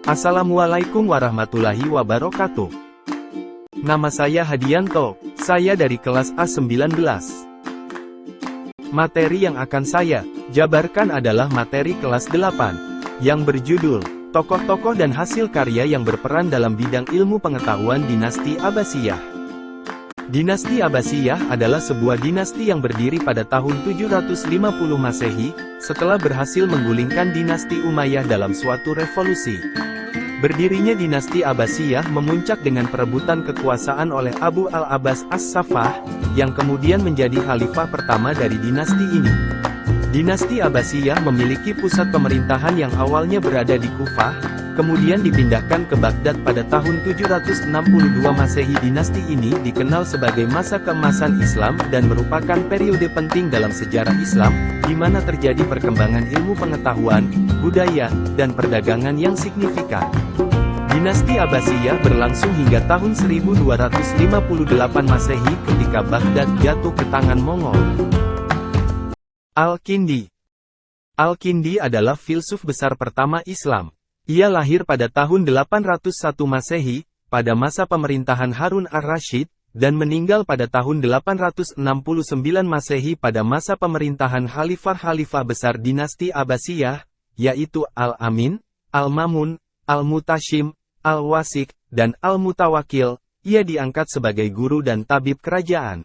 Assalamualaikum warahmatullahi wabarakatuh. Nama saya Hadianto, saya dari kelas A19. Materi yang akan saya jabarkan adalah materi kelas 8, yang berjudul, Tokoh-tokoh dan hasil karya yang berperan dalam bidang ilmu pengetahuan Dinasti Abbasiyah. Dinasti Abbasiyah adalah sebuah dinasti yang berdiri pada tahun 750 Masehi, setelah berhasil menggulingkan dinasti Umayyah dalam suatu revolusi. Berdirinya dinasti Abbasiyah memuncak dengan perebutan kekuasaan oleh Abu al-Abbas as-Saffah, yang kemudian menjadi khalifah pertama dari dinasti ini. Dinasti Abbasiyah memiliki pusat pemerintahan yang awalnya berada di Kufah, kemudian dipindahkan ke Baghdad pada tahun 762 Masehi. Dinasti ini dikenal sebagai masa keemasan Islam dan merupakan periode penting dalam sejarah Islam, di mana terjadi perkembangan ilmu pengetahuan, budaya, dan perdagangan yang signifikan. Dinasti Abbasiyah berlangsung hingga tahun 1258 Masehi ketika Baghdad jatuh ke tangan Mongol. Al-Kindi. Al-Kindi adalah filsuf besar pertama Islam. Ia lahir pada tahun 801 Masehi, pada masa pemerintahan Harun ar-Rasyid, dan meninggal pada tahun 869 Masehi pada masa pemerintahan Khalifah-Khalifah besar dinasti Abbasiyah, yaitu Al-Amin, Al-Mamun, Al-Mutashim, Al-Wasik, dan Al-Mutawakil. Ia diangkat sebagai guru dan tabib kerajaan.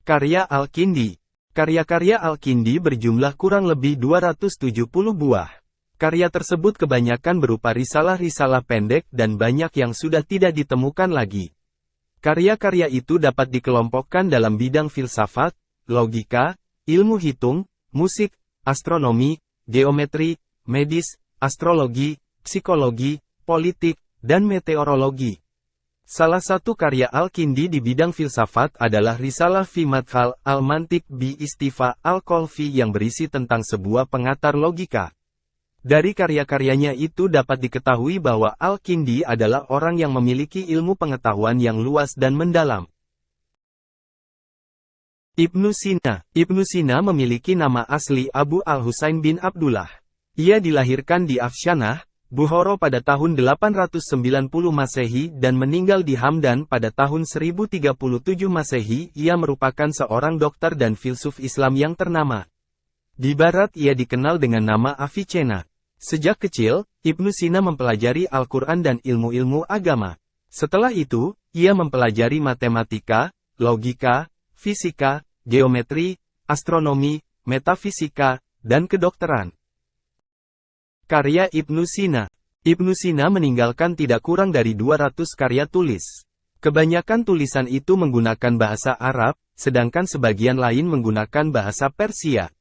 Karya Al-Kindi. Karya-karya Al-Kindi berjumlah kurang lebih 270 buah. Karya tersebut kebanyakan berupa risalah-risalah pendek dan banyak yang sudah tidak ditemukan lagi. Karya-karya itu dapat dikelompokkan dalam bidang filsafat, logika, ilmu hitung, musik, astronomi, geometri, medis, astrologi, psikologi, politik, dan meteorologi. Salah satu karya Al-Kindi di bidang filsafat adalah Risalah fi Madkhal al-Mantiq bi Istifa al-Kolfi yang berisi tentang sebuah pengantar logika. Dari karya-karyanya itu dapat diketahui bahwa Al-Kindi adalah orang yang memiliki ilmu pengetahuan yang luas dan mendalam. Ibnu Sina. Ibnu Sina memiliki nama asli Abu al-Husain bin Abdullah. Ia dilahirkan di Afsyanah, Bukhara pada tahun 890 Masehi dan meninggal di Hamdan pada tahun 1037 Masehi. Ia merupakan seorang dokter dan filsuf Islam yang ternama. Di Barat ia dikenal dengan nama Avicenna. Sejak kecil, Ibnu Sina mempelajari Al-Quran dan ilmu-ilmu agama. Setelah itu, ia mempelajari matematika, logika, fisika, geometri, astronomi, metafisika, dan kedokteran. Karya Ibnu Sina. Ibnu Sina meninggalkan tidak kurang dari 200 karya tulis. Kebanyakan tulisan itu menggunakan bahasa Arab, sedangkan sebagian lain menggunakan bahasa Persia.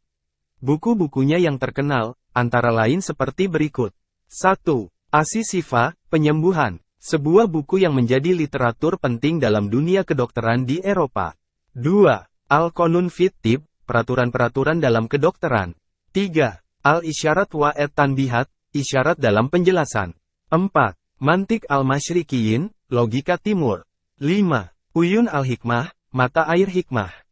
Buku-bukunya yang terkenal, antara lain seperti berikut. 1. As-Sifa, Penyembuhan. Sebuah buku yang menjadi literatur penting dalam dunia kedokteran di Eropa. 2. Al-Qanun fit Tibb, Peraturan-peraturan dalam kedokteran. 3. Al-Isyarat wa at-Tanbihat, Isyarat dalam penjelasan. 4. Mantiq al-Masyrikiyin, Logika Timur. 5. Uyun al-Hikmah, Mata air hikmah.